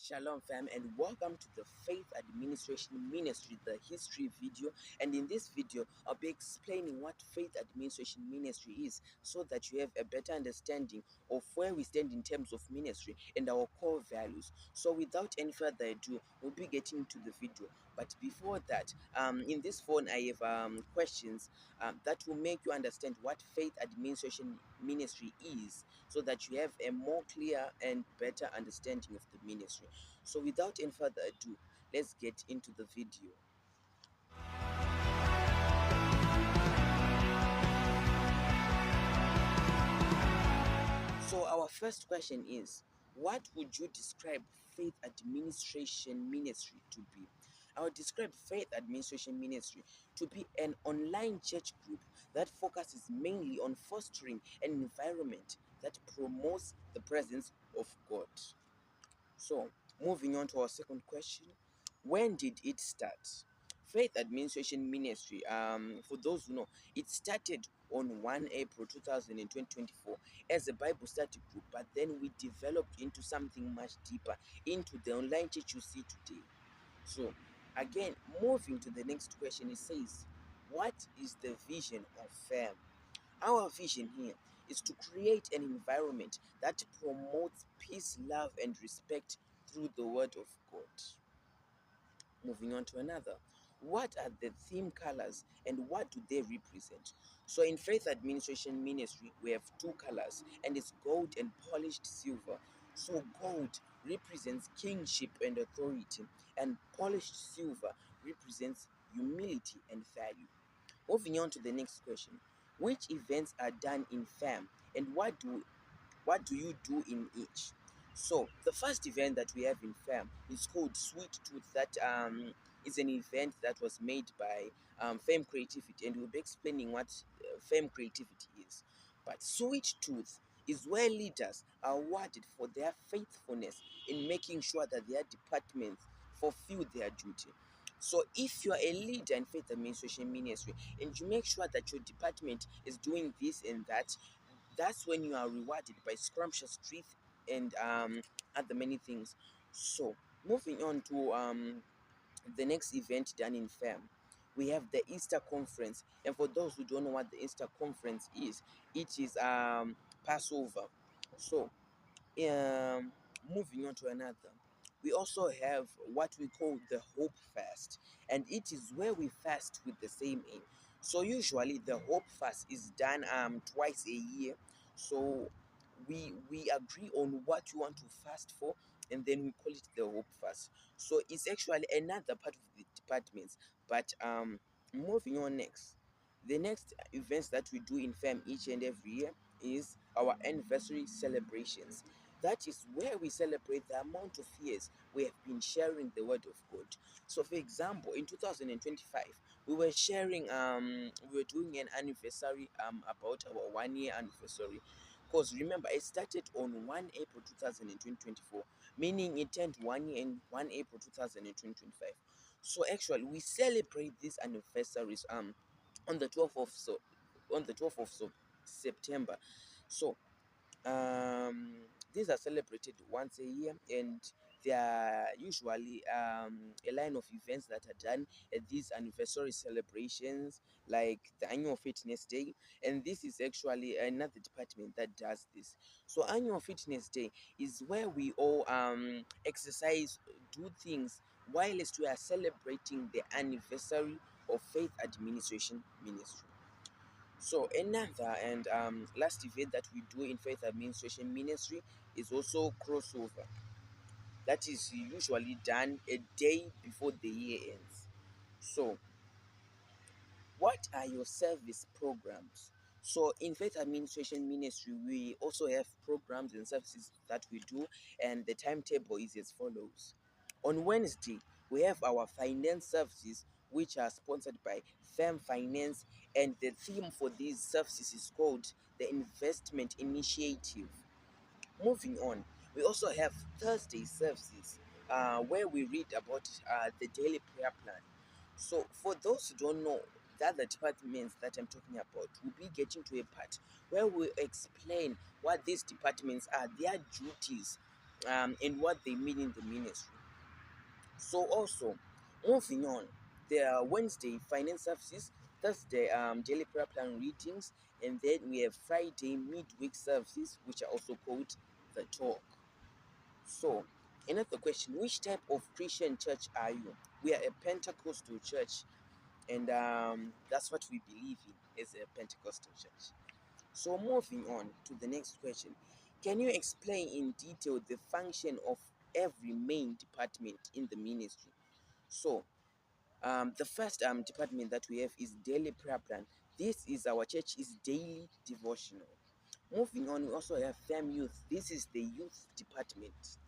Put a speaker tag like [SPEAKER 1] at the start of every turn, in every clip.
[SPEAKER 1] Shalom fam, and welcome to the Faith Administration Ministry, the history video. And in this video I'll be explaining what Faith Administration Ministry is, so that you have a better understanding of where we stand in terms of ministry and our core values. So without any further ado, we'll be getting to the video. But before that, in this phone I have questions that will make you understand what Faith Administration Ministry is, so that you have a more clear and better understanding of the ministry. So without any further ado, let's get into the video. So our first question is, what would you describe Faith Administration Ministry to be? I would describe Faith Administration Ministry to be an online church group that focuses mainly on fostering an environment that promotes the presence of God. So, moving on to our second question, when did it start? Faith Administration Ministry, for those who know, it started on 1 April 2024 as a Bible study group, but then we developed into something much deeper, into the online church you see today. So, again, moving to the next question, it says, what is the vision of FAM? Our vision here is to create an environment that promotes peace, love, and respect through the Word of God. Moving on to another. What are the theme colors and what do they represent? So in Faith Administration Ministry, we have two colors, and it's gold and polished silver. So gold represents kingship and authority, and polished silver represents humility and value. Moving on to the next question. Which events are done in FAM, and what do you do in each? So the first event that we have in FAM is called Sweet Tooth. That is an event that was made by FAM Creativity, and we'll be explaining what FAM Creativity is. But Sweet Tooth is where leaders are awarded for their faithfulness in making sure that their departments fulfill their duty. So if you are a leader in Faith Administration Ministry and you make sure that your department is doing this and that, that's when you are rewarded by scrumptious treat and other many things. So moving on to the next event done in FAM, we have the Easter Conference. And for those who don't know what the Easter Conference is, it is Passover. So um, moving on to another, we also have what we call the Hope Fast, and it is where we fast with the same aim. So usually the Hope Fast is done twice a year. So we agree on what you want to fast for, and then we call it the Hope Fast. So it's actually another part of the departments. But moving on next, the next events that we do in FAM each and every year is our anniversary celebrations. That is where we celebrate the amount of years we have been sharing the word of God. So for example, in 2025, we were sharing we were doing an anniversary about our 1 year anniversary. Because remember, it started on 1 April 2024, meaning it turned 1 year in 1 April 2025. So actually we celebrate these anniversaries on the 12th of September. So these are celebrated once a year, and they are usually a line of events that are done at these anniversary celebrations, like the annual fitness day. And this is actually another department that does this. So annual fitness day is where we all exercise, do things whilst we are celebrating the anniversary of Faith Administration Ministry. So another and last event that we do in Faith Administration Ministry is also crossover. That is usually done a day before the year ends. So what are your service programs? So in Faith Administration Ministry, we also have programs and services that we do, and the timetable is as follows. On Wednesday, we have our finance services, which are sponsored by Firm Finance, and the theme for these services is called the Investment Initiative. Moving on, we also have Thursday services, where we read about the daily prayer plan. So for those who don't know, the other departments that I'm talking about, we'll be getting to a part where we explain what these departments are, their duties, and what they mean in the ministry. So also, moving on, there are Wednesday finance services, Thursday daily prayer plan readings, and then we have Friday midweek services, which are also called the talk. So, another question: which type of Christian church are you? We are a Pentecostal church, and that's what we believe in as a Pentecostal church. So, moving on to the next question: can you explain in detail the function of every main department in the ministry? So, the first department that we have is daily prayer plan. This is our church's daily devotional. Moving on, we also have fam youth. This is the youth department,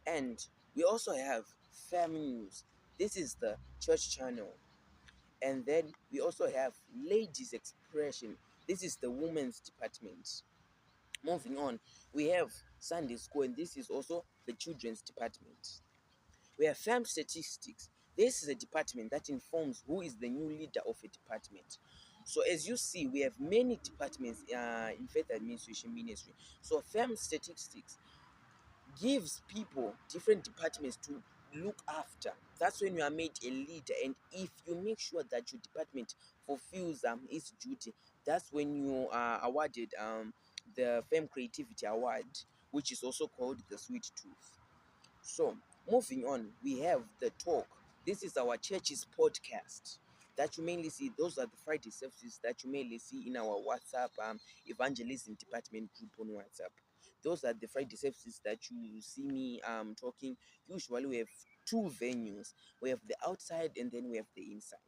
[SPEAKER 1] and we also have fam news. This is the church channel, and then we also have ladies expression. This is the women's department. Moving on, we have Sunday school, and this is also the children's department. We have firm statistics. This is a department that informs who is the new leader of a department. So as you see, we have many departments in faith administration ministry. So firm statistics gives people different departments to look after. That's when you are made a leader, and if you make sure that your department fulfills its duty, that's when you are awarded the firm creativity award, which is also called the sweet tooth. So, moving on, we have the talk. This is our church's podcast that you mainly see. Those are the Friday services that you mainly see in our WhatsApp evangelism department group on WhatsApp. Those are the Friday services that you see me talking. Usually, we have two venues. We have the outside and then we have the inside.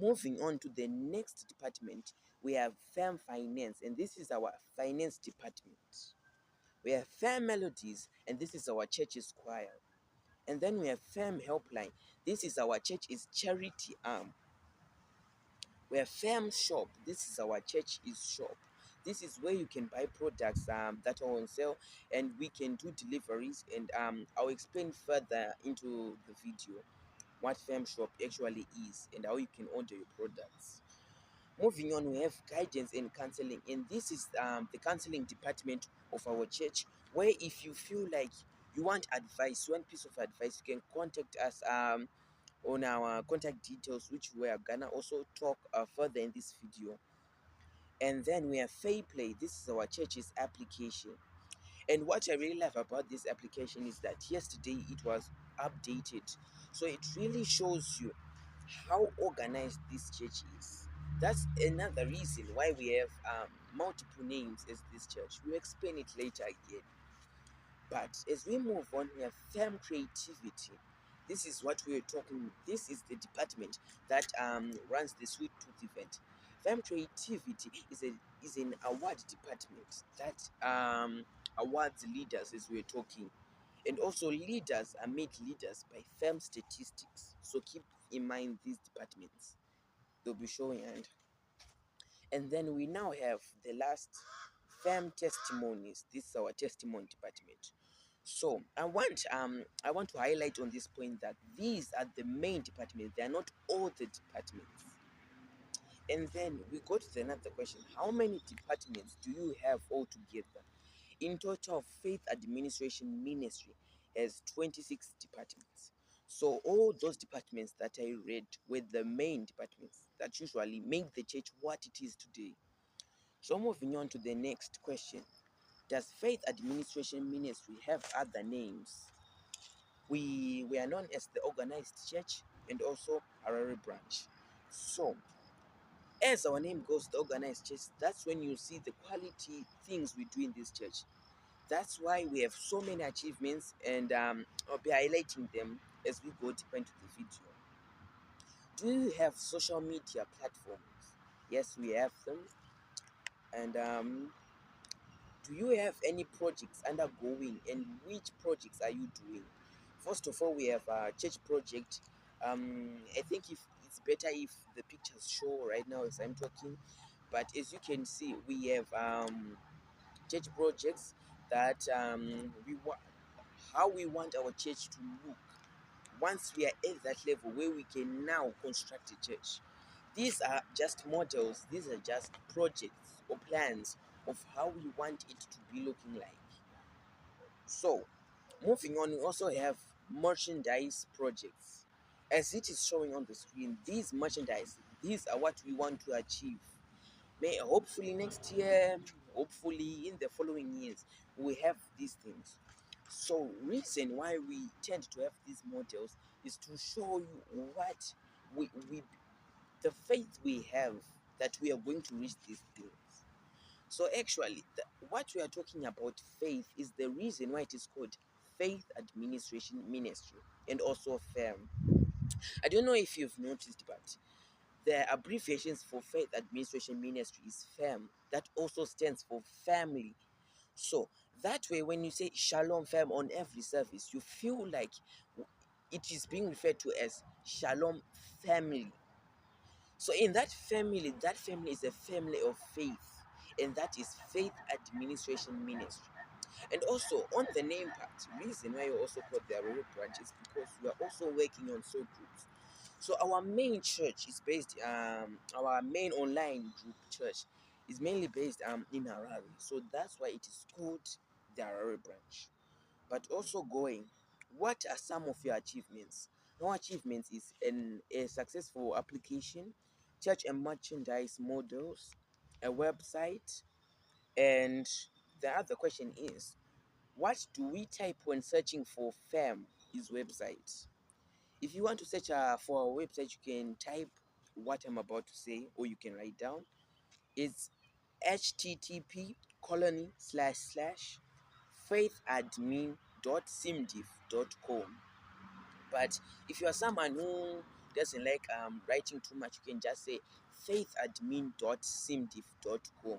[SPEAKER 1] Moving on to the next department, we have firm finance, and this is our finance department. We have firm melodies, and this is our church's choir. And then we have firm helpline. This is our church's charity arm. We have firm shop. This is our church's shop. This is where you can buy products that are on sale, and we can do deliveries. And I'll explain further into the video what firm shop actually is and how you can order your products. Moving on, we have guidance and counseling, and this is the counseling department of our church, where if you feel like you want advice, one piece of advice, you can contact us on our contact details, which we are gonna also talk further in this video. And then we have Fair Play. This is our church's application. And what I really love about this application is that yesterday it was updated. So it really shows you how organized this church is. That's another reason why we have multiple names as this church. We'll explain it later again. But as we move on, we have firm creativity. This is what we're talking. This is the department that runs the Sweet Tooth event. Firm creativity is an award department that awards leaders as we're talking, and also leaders are made leaders by firm statistics. So keep in mind these departments. They'll be showing and then we now have the last firm testimonies. This is our testimony department. So I want to highlight on this point that these are the main departments. They are not all the departments. And then we go to another question: how many departments do you have altogether? In total, Faith Administration Ministry has 26 departments. So all those departments that I read were the main departments that usually make the church what it is today. So moving on to the next question: does Faith Administration Ministry have other names? We are known as the Organized Church and also Harare Branch. So as our name goes, the Organized Church, that's when you see the quality things we do in this church. That's why we have so many achievements, and I'll be highlighting them as we go deeper into the video. Do you have social media platforms? Yes, we have them. And do you have any projects undergoing, and which projects are you doing? First of all, we have a church project. I think if it's better if the pictures show right now as I'm talking, but as you can see, we have church projects that how we want our church to look once we are at that level where we can now construct a church. These are just models, these are just projects or plans of how we want it to be looking like. So, Moving on, we also have merchandise projects. As it is showing on the screen, these merchandise, these are what we want to achieve. May hopefully next year, hopefully in the following years, we have these things. So reason why we tend to have these models is to show you what we the faith we have that we are going to reach these things. So actually, what we are talking about faith is the reason why it is called Faith Administration Ministry and also FAM. I don't know if you've noticed, but the abbreviations for Faith Administration Ministry is FAM. That also stands for family. So that way, when you say Shalom Fam on every service, you feel like it is being referred to as Shalom family. So in that family is a family of faith, and that is Faith Administration Ministry. And also on the name part, reason why you also called the Aroro branch is because we are also working on soul groups. So our main church is based, our main online group church is mainly based in Harare. So that's why it is called the Harare branch. But also going, what are some of your achievements? Our achievements is a successful application, church and merchandise models, a website, and the other question is, what do we type when searching for FAM is website? If you want to search for our website, you can type what I'm about to say, or you can write down. It's http://faithadmin.simdiff.com. But if you are someone who doesn't like writing too much, you can just say faithadmin.simdiff.com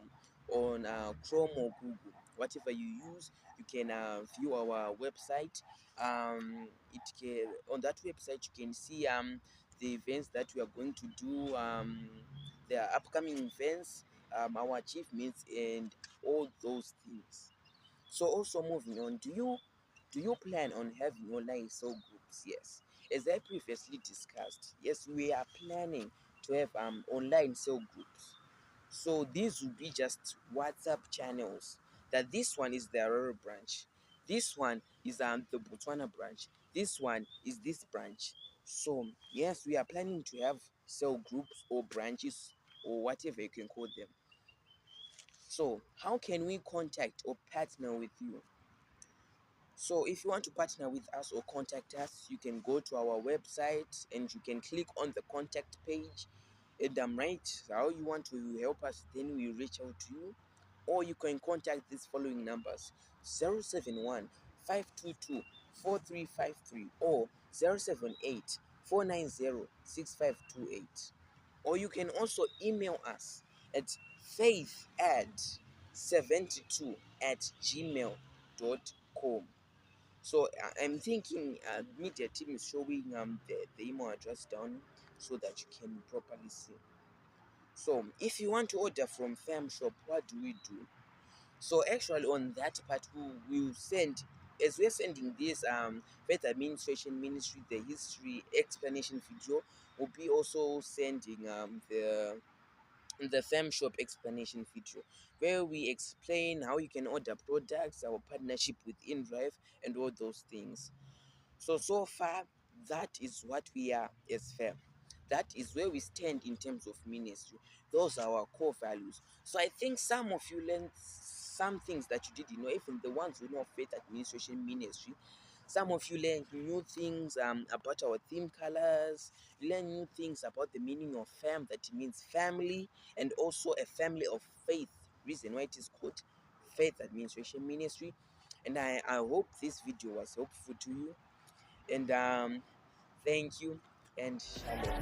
[SPEAKER 1] on Chrome or Google. Whatever you use, you can view our website. On that website you can see the events that we are going to do, the upcoming events, our achievements, and all those things. So also moving on, do you plan on having online cell groups? Yes. As I previously discussed, yes, we are planning to have online cell groups. So these will be just WhatsApp channels. That this one is the Aroro branch. This one is the Botswana branch. This one is this branch. So yes, we are planning to have cell groups or branches or whatever you can call them. So how can we contact or partner with you? So if you want to partner with us or contact us, you can go to our website and you can click on the contact page and write how you want to help us, then we reach out to you. Or you can contact these following numbers: 071 522 4353 or 078 490 6528. Or you can also email us at faithad72@gmail.com. So I'm thinking media team is showing the email address down so that you can properly see. So if you want to order from Fam Shop, what do we do? So actually on that part, we will send, as we're sending this Faith Administration Ministry, the history explanation video, we'll be also sending the Fam Shop explanation video, where we explain how you can order products, our partnership with InDrive, and all those things. So far, that is what we are as Fam. That is where we stand in terms of ministry. Those are our core values. So I think some of you learned some things that you didn't know, even the ones who know Faith Administration Ministry. Some of you learned new things about our theme colors. You learn new things about the meaning of fam, that it means family, and also a family of faith. Reason why it is called Faith Administration Ministry. And I hope this video was helpful to you. And thank you and shalom.